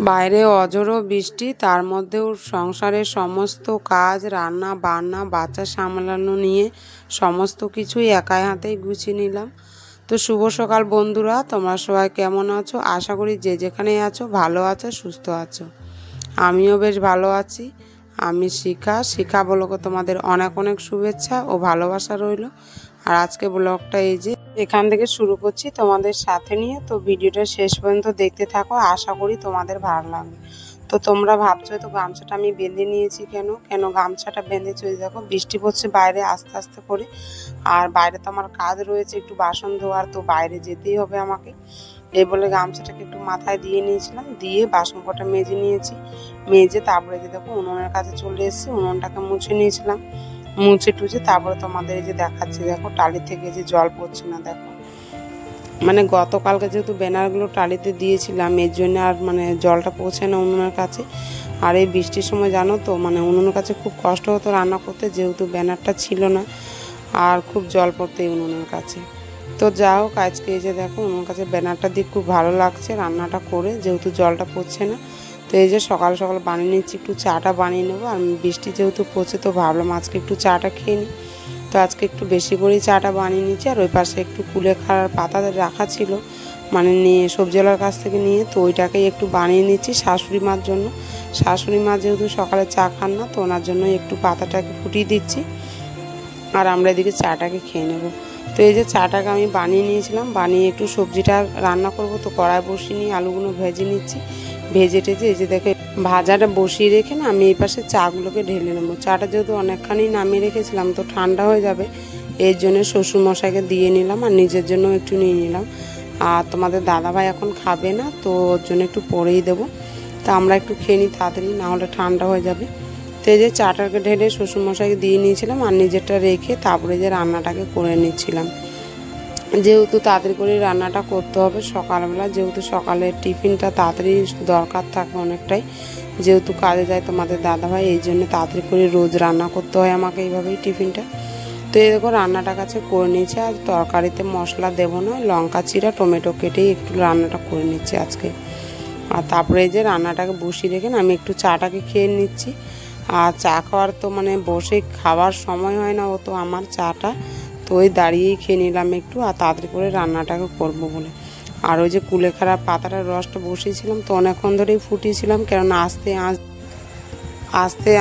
বাইরে অঝোর বৃষ্টি, তার মধ্যেও সংসারের সমস্ত কাজ, রান্না বান্না, বাচ্চা সামলানো নিয়ে সমস্ত কিছুই একাই হাতেই গুছিয়ে নিলাম। তো শুভ সকাল বন্ধুরা, তোমরা সবাই কেমন আছো? আশা করি যে যেখানে আছো ভালো আছো, সুস্থ আছো। আমিও বেশ ভালো আছি। আমি শিখা ব্লগে তোমাদের অনেক অনেক শুভেচ্ছা ও ভালোবাসা রইল। আর আজকে ব্লগটা এই যে এখান থেকে শুরু করছি তোমাদের সাথে নিয়ে। তো ভিডিওটা শেষ পর্যন্ত দেখতে থাকো, আশা করি তোমাদের ভালো লাগবে। তো তোমরা ভাবছো তো গামছাটা আমি বেঁধে নিয়েছি কেন গামছাটা বেঁধেছি, ওই দেখো বৃষ্টি পড়ছে বাইরে আস্তে আস্তে করে। আর বাইরে তো আমার কাজ রয়েছে একটু বাসন ধোয়ার, তো বাইরে যেতেই হবে আমাকে। এই বলে গামছাটাকে একটু মাথায় দিয়ে নিয়েছিলাম, দিয়ে বাসন কটা মেজে নিয়েছি। মেজে তারপরে যে দেখো উনুনের কাছে চলে এসেছি, উনুনটাকে মুছে নিয়েছিলাম। মুছে টুছে তারপরে তোমাদের এই যে দেখাচ্ছি, দেখো টালি থেকে যে জল পড়ছে না, দেখো মানে গতকালকে যেহেতু ব্যানারগুলো টালিতে দিয়েছিলাম, এর জন্য আর মানে জলটা পৌঁছে না উনুনের কাছে। আর এই বৃষ্টির সময় জানো তো মানে উনুনের কাছে খুব কষ্ট হতো রান্না করতে, যেহেতু ব্যানারটা ছিল না আর খুব জল পড়তো এই উনুনের কাছে। তো যা হোক, আজকে এই যে দেখো উনুনের কাছে ব্যানারটা দিয়ে খুব ভালো লাগছে রান্নাটা করে, যেহেতু জলটা পড়ছে না। তো এই যে সকাল সকাল বানিয়ে নিচ্ছি, একটু চাটা বানিয়ে নেবো। আর বৃষ্টি যেহেতু পড়ছে তো ভাবলাম আজকে একটু চাটা খেয়ে নিই। তো আজকে একটু বেশি করেই চাটা বানিয়ে নিচ্ছি। আর ওই পাশে একটু কুলেখাড়ার পাতা রাখা ছিল, মানে নিয়ে সবজিওয়ালার কাছ থেকে নিয়ে, তো ওইটাকেই একটু বানিয়ে নিচ্ছি শাশুড়ি মার জন্য। শাশুড়ি মা যেহেতু সকালে চা খান না, তো ওনার জন্য একটু পাতাটাকে ফুটিয়ে দিচ্ছি। আর আমরা এদিকে চাটাকে খেয়ে নেব। তো এই যে চাটাকে আমি বানিয়ে নিয়েছিলাম, বানিয়ে একটু সবজিটা রান্না করব। তো কড়াই বসিয়ে নিয়ে আলুগুলো ভেজে নিচ্ছি। ভেজে টেজে এই যে দেখে ভাজাটা বসিয়ে রেখে না আমি এই পাশে চাগুলোকে ঢেলে নেবো। চাটা যেহেতু অনেকখানি নামিয়ে রেখেছিলাম, তো ঠান্ডা হয়ে যাবে, এর জন্য শ্বশুরমশাইকে দিয়ে নিলাম আর নিজের জন্য একটু নিয়ে নিলাম। আর তোমাদের দাদাভাই এখন খাবে না, তো ওর জন্য একটু পরেই দেবো। তো আমরা একটু খেয়ে নিই তাড়াতাড়ি, না হলে ঠান্ডা হয়ে যাবে। তো এই যে চাটাকে ঢেলে শ্বশুরমশাইকে দিয়ে নিয়েছিলাম আর নিজেরটা রেখে তারপরে যে রান্নাটাকে করে নিচ্ছিলাম। যেহেতু তাড়াতাড়ি করে রান্নাটা করতে হবে সকালবেলা, যেহেতু সকালের টিফিনটা তাড়াতাড়ি দরকার থাকে অনেকটাই, যেহেতু কাজে যায় তোমাদের দাদাভাই, এই জন্য তাড়াতাড়ি করে রোজ রান্না করতে হয় আমাকে এইভাবেই টিফিনটা। তো এই দেখো রান্নাটা কাছে করে নিয়েছি। আর তরকারিতে মশলা দেবো না, লঙ্কা চিরা টমেটো কেটেই একটু রান্নাটা করে নিচ্ছি আজকে। আর তারপরে এই যে রান্নাটাকে বসিয়ে রেখে আমি একটু চাটাকে খেয়ে নিচ্ছি। আর চা খাওয়ার তো মানে বসে খাওয়ার সময় হয় না, ও তো আমার চাটা তো ওই দাঁড়িয়েই খেয়ে নিলাম একটু, আর তাড়াতাড়ি করে রান্নাটাকে করবো বলে। আর ওই যে কুলেখাড়া পাতাটার রসটা বসিয়েছিলাম, তো অনেকক্ষণ ধরেই ফুটিয়েছিলাম, কেননা আস্তে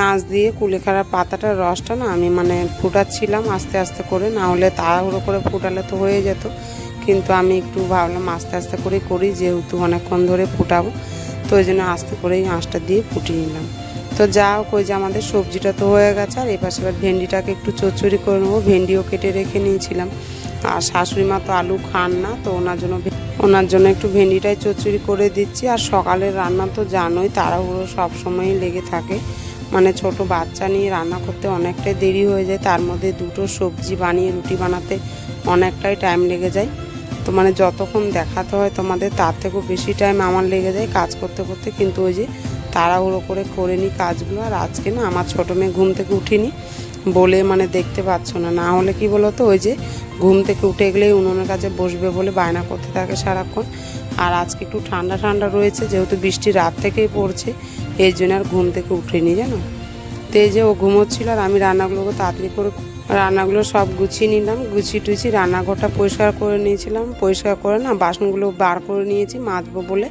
আঁচ দিয়ে কুলেখাড়া পাতাটার রসটা না আমি মানে ফুটাচ্ছিলাম আস্তে আস্তে করে, না হলে তাড়াহুড়ো করে ফুটালে তো হয়ে যেত। কিন্তু আমি একটু ভাবলাম আস্তে আস্তে করে করি, যেহেতু অনেকক্ষণ ধরে ফুটাবো, তো ওই জন্য আস্তে করেই আঁচটা দিয়ে ফুটিয়ে নিলাম। তো যা হোক, ওই যে আমাদের সবজিটা তো হয়ে গেছে। আর এপাশে এবার ভেন্ডিটাকে একটু চচ্চড়ি করে নেবো, ভেন্ডিও কেটে রেখে নিয়েছিলাম। আর শাশুড়ি মা তো আলু খান না, তো ওনার জন্য একটু ভেন্ডিটাই চচ্চড়ি করে দিচ্ছি। আর সকালের রান্না তো জানোই, তাড়াহুড়ো সবসময়ই লেগে থাকে, মানে ছোট বাচ্চা নিয়ে রান্না করতে অনেকটাই দেরি হয়ে যায়, তার মধ্যে দুটো সবজি বানিয়ে রুটি বানাতে অনেকটাই টাইম লেগে যায়। তো মানে যতক্ষণ দেখাতে হয় তোমাদের, তার থেকেও বেশি টাইম আমার লেগে যায় কাজ করতে করতে। কিন্তু ওই যে তাড়াহুড়ো করে নিই কাজগুলো। আর আজকে না আমার ছোটো মেয়ে ঘুম থেকে উঠিনি বলে মানে দেখতে পাচ্ছ না, না হলে কি বলো তো, ওই যে ঘুম থেকে উঠে গেলেই উনুনের কাছে বসবে বলে বায়না করতে থাকে সারাক্ষণ। আর আজকে একটু ঠান্ডা ঠান্ডা রয়েছে, যেহেতু বৃষ্টি রাত থেকেই পড়ছে, এই জন্য আর ঘুম থেকে উঠেনি জানো। তো এই যে ও ঘুমোচ্ছিল আর আমি রান্নাগুলোকে তাড়াতাড়ি করে রান্নাগুলো সব গুছিয়ে নিলাম, গুছিয়ে টুছিয়ে রান্নাঘরটা পরিষ্কার করে নিয়েছিলাম। পরিষ্কার করে না বাসনগুলো বার করে নিয়েছি মাজবো বলে।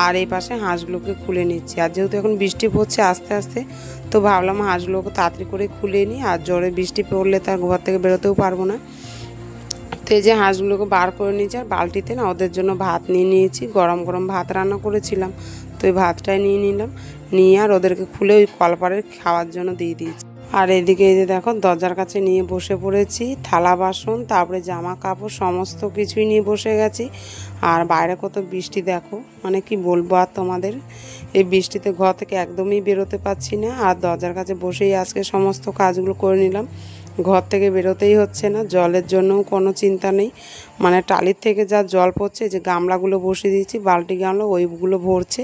আর এই পাশে হাঁসগুলোকে খুলে নিচ্ছি। আর যেহেতু এখন বৃষ্টি পড়ছে আস্তে আস্তে, তো ভাবলাম হাঁসগুলোকে তাড়াতাড়ি করে খুলে নিই, আর জোরে বৃষ্টি পড়লে তার ঘর থেকে বেরোতেও পারবো না। তো এই যে হাঁসগুলোকে বার করে নিয়েছি। আর বালতিতে না ওদের জন্য ভাত নিয়ে নিয়েছি, গরম গরম ভাত রান্না করেছিলাম, তো ওই ভাতটাই নিয়ে নিলাম। নিয়ে আর ওদেরকে খুলে ওই কলপাড়ের খাওয়ার জন্য দিয়ে দিয়েছি। আর এদিকে এই যে দেখো দরজার কাছে নিয়ে বসে পড়েছি, থালা বাসন তারপরে জামা কাপড় সমস্ত কিছুই নিয়ে বসে গেছি। আর বাইরে কত বৃষ্টি দেখো, মানে কি বলবো আর তোমাদের, এই বৃষ্টিতে ঘর থেকে একদমই বেরোতে পারছি না। আর দরজার কাছে বসেই আজকে সমস্ত কাজগুলো করে নিলাম, ঘর থেকে বেরোতেই হচ্ছে না। জলের জন্যও কোনো চিন্তা নেই, মানে টালির থেকে যা জল পড়ছে, যে গামলাগুলো বসিয়ে দিয়েছি বালতি গামলা, ওইগুলো ভরছে।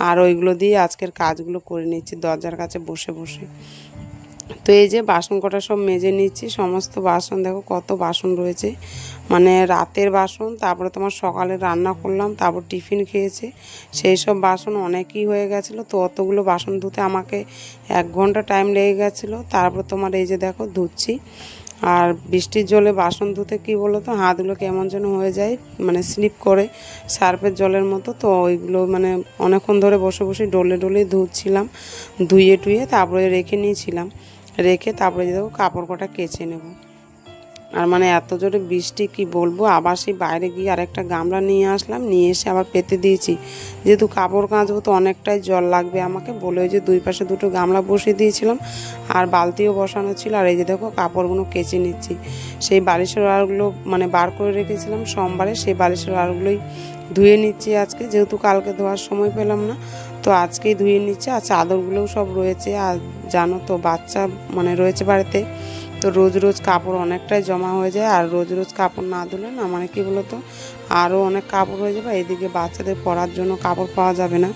আর ওইগুলো দিয়ে আজকের কাজগুলো করে নিচ্ছি দরজার কাছে বসে বসে। তো এই যে বাসন কটা সব মেজে নিচ্ছি, সমস্ত বাসন দেখো কত বাসন রয়েছে, মানে রাতের বাসন, তারপরে তোমার সকালে রান্না করলাম, তারপর টিফিন খেয়েছে, সেই সব বাসন অনেকই হয়ে গেছিলো। তো অতগুলো বাসন ধুতে আমাকে 1 ঘন্টা টাইম লেগে গেছিলো। তারপর তোমার এই যে দেখো ধুচ্ছি। আর বৃষ্টির জলে বাসন ধুতে কী বলো তো, হাতগুলো কেমন যেন হয়ে যায়, মানে স্লিপ করে সার্ফের জলের মতো। তো ওইগুলো মানে অনেকক্ষণ ধরে বসে বসে ডলে ডলে ধুচ্ছিলাম, ধুয়ে টুয়ে তারপরে রেখে নিয়েছিলাম। রেখে তারপরে দেখো কাপড় কটা কেচে নেব। আর মানে এত জোরে বৃষ্টি কি বলবো, আবার সেই বাইরে গিয়ে আরেকটা গামলা নিয়ে আসলাম, নিয়ে এসে আবার পেতে দিয়েছি, যেহেতু কাপড় কাচবো তো অনেকটাই জল লাগবে আমাকে বলে, ওই যে 2 পাশে 2টো গামলা বসিয়ে দিয়েছিলাম, আর বালতিও বসানো ছিল। আর এই যে দেখো কাপড়গুলো কেচে নিচ্ছি। সেই বালিশের আরগুলো মানে বার করে রেখেছিলাম সোমবারে, সেই বালিশের আরগুলোই ধুয়ে নিচ্ছি আজকে, যেহেতু কালকে ধোয়ার সময় পেলাম না, তো আজকেই ধুয়ে নিচ্ছে। আর চাদরগুলোও সব রয়েছে, আর জানো তো বাচ্চা মানে রয়েছে বাড়িতে, তো রোজ রোজ কাপড় অনেকটাই জমা হয়ে যায়। আর রোজ রোজ কাপড় না ধুলে না মানে কী বলো তো, আরও অনেক কাপড় হয়ে যাবে, এদিকে বাচ্চাদের পরার জন্য কাপড় পাওয়া যাবে না,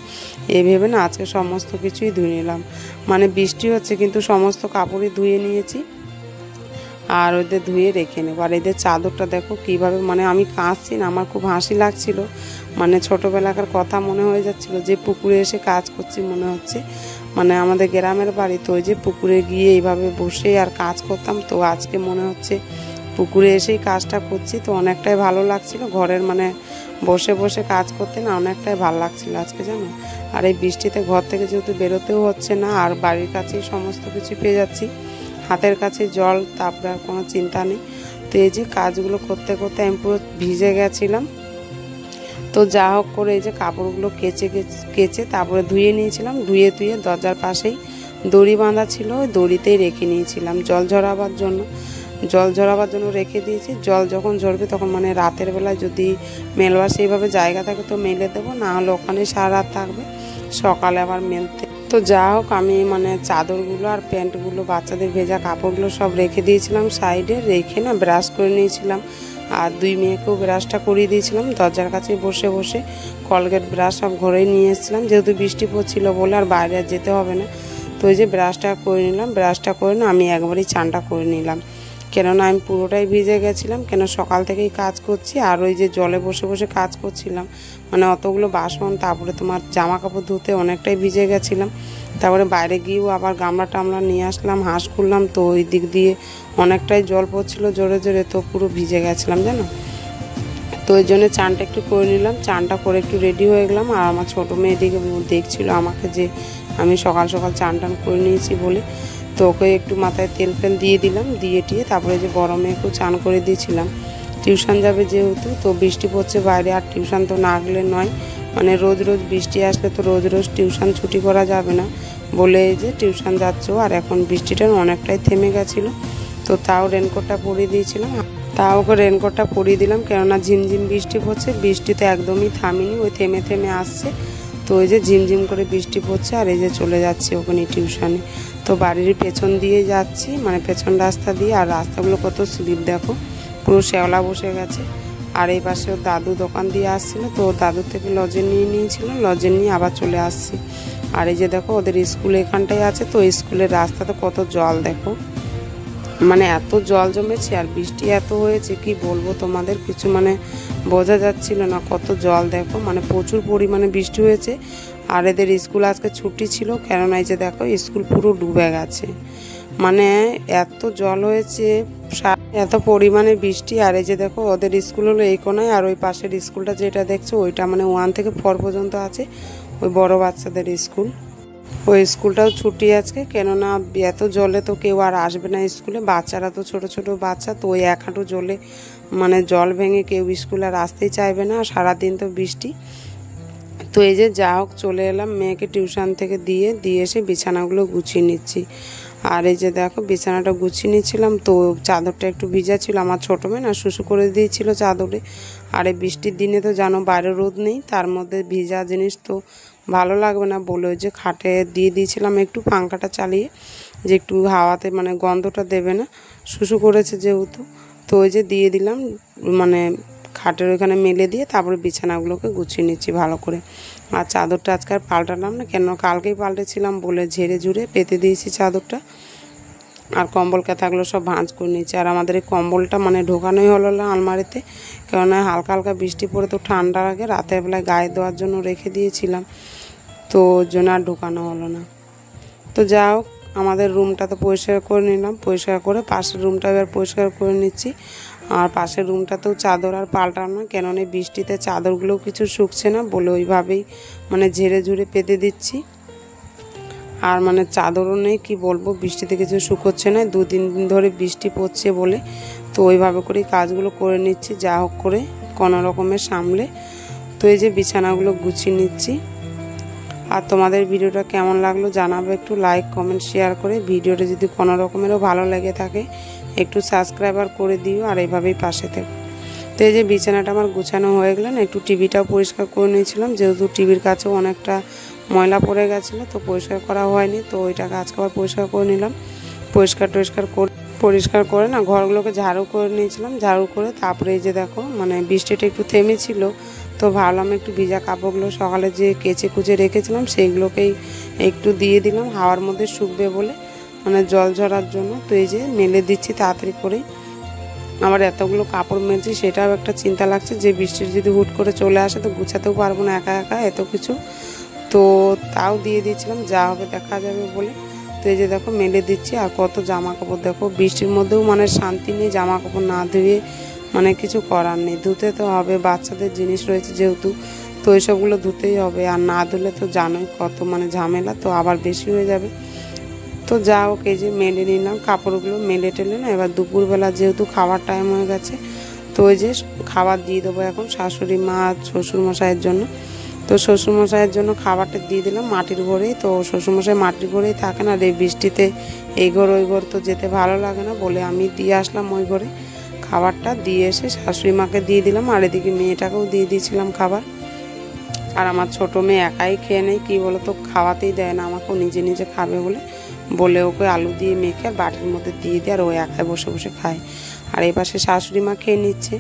এই ভেবে না আজকে সমস্ত কিছুই ধুয়ে নিলাম। মানে বৃষ্টি হচ্ছে কিন্তু সমস্ত কাপড়ই ধুয়ে নিয়েছি, আর ওদের ধুয়ে রেখে নেবো। আর এদের চাদরটা দেখো কীভাবে, মানে আমি কাঁচছি না, আমার খুব হাসি লাগছিল, মানে ছোটোবেলাকার কথা মনে হয়ে যাচ্ছিলো, যে পুকুরে এসে কাজ করছি মনে হচ্ছে। মানে আমাদের গ্রামের বাড়ি, তো ওই যে পুকুরে গিয়ে এইভাবে বসে আর কাজ করতাম, তো আজকে মনে হচ্ছে পুকুরে এসেই কাজটা করছি, তো অনেকটাই ভালো লাগছিল। ঘরের মানে বসে বসে কাজ করতে না অনেকটাই ভালো লাগছিল আজকে, জানো। আর এই বৃষ্টিতে ঘর থেকে যেহেতু বেরোতেও হচ্ছে না, আর বাড়ির কাছেই সমস্ত কিছু পেয়ে যাচ্ছি, হাতের কাছে জল, তারপরে আর কোনো চিন্তা নেই। তো এই যে কাজগুলো করতে করতে আমি পুরো ভিজে গেছিলাম। তো যা হোক করে এই যে কাপড়গুলো কেচে তারপরে ধুয়ে নিয়েছিলাম, ধুয়ে দরজার পাশেই দড়ি বাঁধা ছিল, ওই দড়িতেই রেখে নিয়েছিলাম জল ঝরাবার জন্য রেখে দিয়েছি। জল যখন ঝরবে তখন মানে রাতের বেলায় যদি মেলবার সেইভাবে জায়গা থাকে তো মেলে দেবো, না হলে ওখানে সারা রাত থাকবে, সকালে আবার মেলতে। তো যা হোক আমি মানে চাদরগুলো আর প্যান্টগুলো, বাচ্চাদের ভেজা কাপড়গুলো সব রেখে দিয়েছিলাম সাইডে, রেখে না ব্রাশ করে নিয়েছিলাম। আর 2 মেয়েকেও ব্রাশটা করিয়ে দিয়েছিলাম, দরজার কাছে বসে বসে কলগেট ব্রাশ সব ঘরেই নিয়ে এসেছিলাম, যেহেতু বৃষ্টি পড়ছিল বলে আর বাইরে আর যেতে হবে না। তো এই যে ব্রাশটা করে নিলাম, ব্রাশটা করে না আমি একবারই চানটা করে নিলাম, কেননা আমি পুরোটাই ভিজে গেছিলাম, কেন সকাল থেকেই কাজ করছি। আর ওই যে জলে বসে বসে কাজ করছিলাম, মানে অতগুলো বাসন, তারপরে তোমার জামা কাপড় ধুতে অনেকটাই ভিজে গেছিলাম। তারপরে বাইরে গিয়েও আবার গামলা টামলা নিয়ে আসলাম, হাঁস খুললাম, তো ওই দিক দিয়ে অনেকটাই জল পড়ছিল জোরে জোরে, তো পুরো ভিজে গেছিলাম জানো। তো ওই জন্য চানটা একটু করে নিলাম, চানটা করে একটু রেডি হয়ে গেলাম। আর আমার ছোটো মেয়ে এদিকে দেখছিল আমাকে যে আমি সকাল সকাল চান টান করে নিয়েছি বলে, তো ওকে একটু মাথায় তেল ফেল দিয়ে দিলাম, দিয়ে টিয়ে তারপরে যে বড় মেয়েকেও চান করে দিয়েছিলাম। টিউশন যাবে যেহেতু, তো বৃষ্টি পড়ছে বাইরে, আর টিউশন তো না গেলে নয়, মানে রোজ রোজ বৃষ্টি আসলে তো রোজ রোজ টিউশন ছুটি করা যাবে না বলে যে টিউশন যাচ্ছ। আর এখন বৃষ্টিটা অনেকটাই থেমে গেছিলো, তো তাও রেনকোটটা পরিয়ে দিয়েছিলাম, তাও ওকে রেনকোটটা পরিয়ে দিলাম, কেননা ঝিমঝিম বৃষ্টি পড়ছে, বৃষ্টি তো একদমই থামেনি, ওই থেমে থেমে আসছে। তো ওই যে ঝিমঝিম করে বৃষ্টি পড়ছে, আর এই যে চলে যাচ্ছি ওখানে টিউশনে। তো বাড়ির পেছন দিয়ে যাচ্ছি, মানে পেছন রাস্তা দিয়ে, আর রাস্তাগুলো কত স্লিপ দেখো, পুরো শ্যাওলা বসে গেছে। আর এই পাশে ওর দাদু দোকান দিয়ে আসছিল, তো ওর দাদুর থেকে লজেন নিয়ে নিয়েছিল, লজেন নিয়ে আবার চলে আসছি। আর এই যে দেখো ওদের স্কুল এখানটাই আছে, তো স্কুলের রাস্তাতে কত জল দেখো, মানে এত জল জমেছে, আর বৃষ্টি এত হয়েছে কি বলবো তোমাদের, কিছু মানে বোঝা যাচ্ছিল না, কত জল দেখো, মানে প্রচুর পরিমাণে বৃষ্টি হয়েছে। আর এদের স্কুল আজকে ছুটি ছিল, কেননা এই যে দেখো স্কুল পুরো ডুবে গেছে, মানে এত জল হয়েছে, এত পরিমাণে বৃষ্টি। আর এই যে দেখো ওদের স্কুল হলো এই কোনায়, আর ওই পাশের স্কুলটা যেটা দেখছো ওইটা মানে 1 থেকে 4 পর্যন্ত আছে, ওই বড় বাচ্চাদের স্কুল, ওই স্কুলটাও ছুটি আজকে, কেননা এত জলে তো কেউ আর আসবে না স্কুলে, বাচ্চারা তো ছোট ছোট বাচ্চা, তো ওই 1 হাঁটু জলে মানে জল ভেঙে কেউ স্কুলে আর আসতেই চাইবে না, সারাদিন তো বৃষ্টি। তো এই যে যা হোক চলে এলাম, মেয়েকে টিউশন থেকে দিয়ে এসে বিছানাগুলো গুছিয়ে নিচ্ছি। আর এই যে দেখো বিছানাটা গুছিয়ে নিচ্ছিলাম, তো চাদরটা একটু ভিজা ছিল, আমার ছোটো মেয়ে না শুশু করে দিয়েছিল চাদরে। আর এই বৃষ্টির দিনে তো জানো বাইরে রোদ নেই, তার মধ্যে ভিজা জিনিস তো ভালো লাগবে না বলে ওই যে খাটে দিয়ে দিয়েছিলাম একটু পাঙ্খাটা চালিয়ে, যে একটু হাওয়াতে মানে গন্ধটা দেবে না, শুশু করেছে যেহেতু। তো ওই যে দিয়ে দিলাম, মানে খাটের ওইখানে মেলে দিয়ে তারপরে বিছানাগুলোকে গুছিয়ে নিচ্ছি ভালো করে। আর চাদরটা আজকে আর পাল্টালাম না, কেন কালকেই পাল্টেছিলাম বলে ঝেড়ে ঝুড়ে পেতে দিয়েছি চাদরটা। আর কম্বল কাঁথাগুলো সব ভাঁজ করে নিয়েছি। আর আমাদের এই কম্বলটা মানে ঢোকানোই হলো না আলমারিতে, কেননা হালকা হালকা বৃষ্টি পড়ে তো ঠান্ডা লাগে, রাতের বেলায় গায়ে দেওয়ার জন্য রেখে দিয়েছিলাম, তো ওর জন্য আর ঢোকানো হলো না। তো যা হোক, আমাদের রুমটা তো পরিষ্কার করে নিলাম, পরিষ্কার করে পাশের রুমটা এবার পরিষ্কার করে নিচ্ছি। আর পাশের রুমটাতেও চাদর আর পাল্টানো না, কেননা বৃষ্টিতে চাদরগুলোও কিছু শুকছে না বলে ওইভাবেই মানে ঝেড়ে ঝুড়ে পেতে দিচ্ছি। আর মানে চাদরও নেই, কি বলবো, বৃষ্টিতে কিছু শুকোচ্ছে না, 2-3 দিন ধরে বৃষ্টি পড়ছে বলে। তো ওইভাবে করেই কাজগুলো করে নিচ্ছি যা হোক করে কোনো রকমের সামলে। তো এই যে বিছানাগুলো গুছিয়ে নিচ্ছি। আর তোমাদের ভিডিওটা কেমন লাগলো জানাবে, একটু লাইক কমেন্ট শেয়ার করে। ভিডিওটা যদি কোনো রকমেরও ভালো লেগে থাকে একটু সাবস্ক্রাইবার করে দিও, আর এইভাবেই পাশে থেকো। তো এই যে বিছানাটা আমার গুছানো হয়ে গেল, একটু টিভিটাও পরিষ্কার করে নিয়েছিলাম, যেহেতু টিভির কাছেও অনেকটা ময়লা পড়ে গেছিলো, তো পরিষ্কার করা হয়নি, তো ওইটাকে আজকে আবার পরিষ্কার করে নিলাম। পরিষ্কার করে না ঘরগুলোকে ঝাড়ু করে নিয়েছিলাম, ঝাড়ু করে তারপরে এই যে দেখো মানে বৃষ্টিটা একটু থেমেছিল, তো ভাবলাম একটু ভিজা কাপড়গুলো সকালে যে কেচে কুচে রেখেছিলাম সেইগুলোকেই একটু দিয়ে দিলাম হাওয়ার মধ্যে শুকবে বলে, মানে জল ঝরার জন্য। তো এই যে মেলে দিচ্ছি তাড়াতাড়ি করেই। আমার এতগুলো কাপড় মেলছি সেটাও একটা চিন্তা লাগছে, যে বৃষ্টির যদি হুট করে চলে আসে তো গুছাতেও পারবো না একা একা এত কিছু, তো তাও দিয়ে দিয়েছিলাম, যা হবে দেখা যাবে বলে। তো এই যে দেখো মেলে দিচ্ছি। আর কত জামা কাপড় দেখো, বৃষ্টির মধ্যেও মানে শান্তি নেই, জামা কাপড় না ধুয়ে মানে কিছু করার নেই, ধুতে তো হবে, বাচ্চাদের জিনিস রয়েছে যেহেতু, তো এইসবগুলো ধুতেই হবে। আর না ধুলে তো জানোই কত মানে ঝামেলা, তো আবার বেশি হয়ে যাবে। তো যা হোক, এই যে মেলে নিলাম কাপড়গুলো, মেলে টেলে না এবার দুপুরবেলা যেহেতু খাওয়ার টাইম হয়ে গেছে, তো ওই যে খাবার দিয়ে দেবো এখন শাশুড়ি মা শ্বশুরমশাইয়ের জন্য। তো শ্বশুরমশাইয়ের জন্য খাবারটা দিয়ে দিলাম মাটির ঘরেই, তো শ্বশুরমশাই মাটির ঘরেই থাকেন, আর এই বৃষ্টিতে এই ঘর ওই ঘর তো যেতে ভালো লাগে না বলে আমি দিয়ে আসলাম ওই ঘরে। খাবারটা দিয়ে এসে শাশুড়ি মাকে দিয়ে দিলাম, আর এদিকে মেয়েটাকেও দিয়ে দিয়েছিলাম খাবার। আর আমার ছোটো মেয়ে একাই খেয়ে নেয়, কী বলো তো, খাওয়াতেই দেয় না আমাকেও, নিজে নিজে খাবে বলে ওকে আলু দিয়ে মেখে আর বাটির মধ্যে দিয়ে দিয়ে আর ও একাই বসে বসে খায়। আর এই পাশে শাশুড়ি মা খেয়ে নিচ্ছে।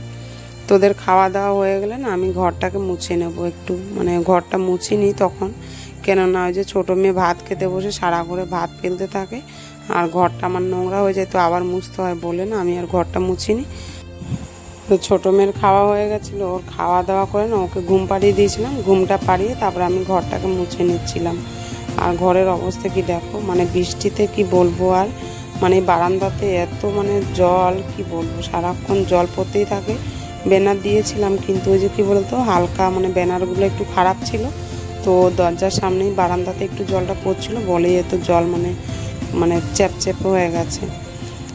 তোদের খাওয়া দাওয়া হয়ে গেলে না আমি ঘরটাকে মুছে নেব একটু, মানে ঘরটা মুছে নিই তখন, কেননা ওই যে ছোটো মেয়ে ভাত খেতে বসে সারা করে ভাত ফেলতে থাকে, আর ঘরটা আমার নোংরা হয়ে যায়, তো আবার মুছতে হয় বলে না আমি আর ঘরটা মুছিনি। তো ছোটো মেয়ের খাওয়া হয়ে গেছিলো, ওর খাওয়া দাওয়া করে না ওকে ঘুম পাড়িয়ে দিয়েছিলাম, ঘুমটা পাড়িয়ে তারপরে আমি ঘরটাকে মুছে নিচ্ছিলাম। আর ঘরের অবস্থা কি দেখো, মানে বৃষ্টিতে কি বলবো, আর মানে বারান্দাতে এত মানে জল, কি বলবো, সারাক্ষণ জল পড়তেই থাকে। ব্যানার দিয়েছিলাম কিন্তু ওই যে কী বলতো হালকা মানে ব্যানারগুলো একটু খারাপ ছিল, তো দরজার সামনেই বারান্দাতে একটু জলটা পড়ছিলো বলেই এত জল মানে মানে চ্যাপচ্যাপে হয়ে গেছে।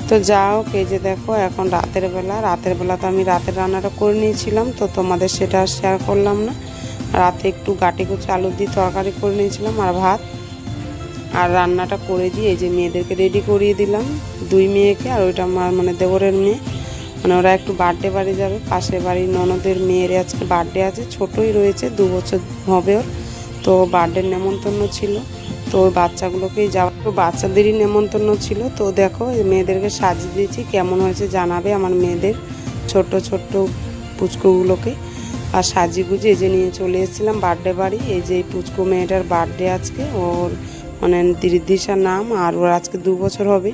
তো যা হোক, এই যে দেখো এখন রাতের বেলা তো আমি রাতের রান্নাটা করে নিয়েছিলাম, তো তোমাদের সেটা শেয়ার করলাম না। রাতে একটু গাটি কুচি আলু দিয়ে তরকারি করে নিয়েছিলাম আর ভাত, আর রান্নাটা করে দিয়ে এই যে মেয়েদেরকে রেডি করিয়ে দিলাম, 2 মেয়েকে, আর ওইটা আমার মানে দেওরের মেয়ে, মানে ওরা একটু বার্থডে বাড়ি যাবে, পাশের বাড়ির ননদের মেয়ের আজকে বার্থডে আছে, ছোটোই রয়েছে 2 বছর হবে ওর, তো বার্থডের নেমন্তন্ন ছিল, তো ওই বাচ্চাগুলোকেই যাওয়া, তো বাচ্চাদেরই নেমন্তন্ন ছিল। তো দেখো মেয়েদেরকে সাজিয়ে দিয়েছি, কেমন হয়েছে জানাবে আমার মেয়েদের ছোট্ট ছোট্ট পুচকুগুলোকে। আর সাজিয়ে গুজিয়ে এই যে নিয়ে চলে এসেছিলাম বার্থডে বাড়ি। এই যে এই পুচকু মেয়েটার বার্থডে আজকে, ওর মানে দিশার নাম, আর ওর আজকে 2 বছর হবে।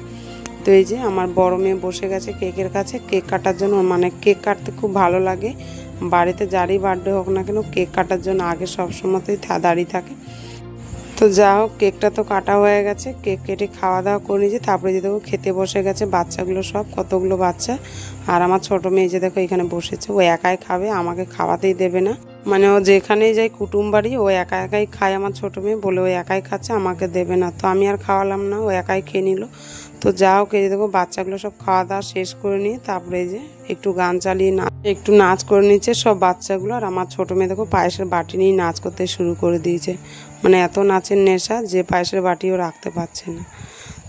তো এই যে আমার বড় মেয়ে বসে গেছে কেকের কাছে কেক কাটার জন্য, মানে কেক কাটতে খুব ভালো লাগে, বাড়িতে যারই বার্থডে হোক না কেন কেক কাটার জন্য আগে সবসময়তেই দাঁড়িয়ে থাকে। তো যা হোক, কেকটা তো কাটা হয়ে গেছে, কেক কেটে খাওয়া দাওয়া করে নিয়েছি, তারপরে যে দেখো খেতে বসে গেছে বাচ্চাগুলো সব, কতগুলো বাচ্চা। আর আমার ছোটো মেয়ে যে দেখো এখানে বসেছে, ও একাই খাবে, আমাকে খাওয়াতেই দেবে না, মানে ও যেখানেই যায় কুটুম বাড়ি ও একাই খায়, আমার ছোটো মেয়ে বলে ও একাই খাচ্ছে, আমাকে দেবে না, তো আমি আর খাওয়ালাম না, ও একাই খেয়ে নিল। তো যা হোক, এই যে দেখো বাচ্চাগুলো সব খাওয়া দাওয়া শেষ করে নিয়ে তারপরে এই যে একটু গান চালিয়ে একটু নাচ করে নিচ্ছে সব বাচ্চাগুলো। আর আমার ছোটো মেয়ে দেখো পায়েসের বাটি নিয়ে নাচ করতে শুরু করে দিয়েছে, মানে এত নাচের নেশা যে পায়েসের বাটিও রাখতে পারছে না।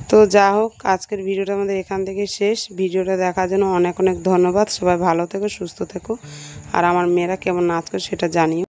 তো যা হোক, আজকের ভিডিওটা আমাদের এখান থেকে শেষ। ভিডিওটা দেখার জন্য অনেক অনেক ধন্যবাদ। সবাই ভালো থেকো, সুস্থ থেকো, আর আমার মেয়েরা কেমন নাচ করে সেটা জানিও।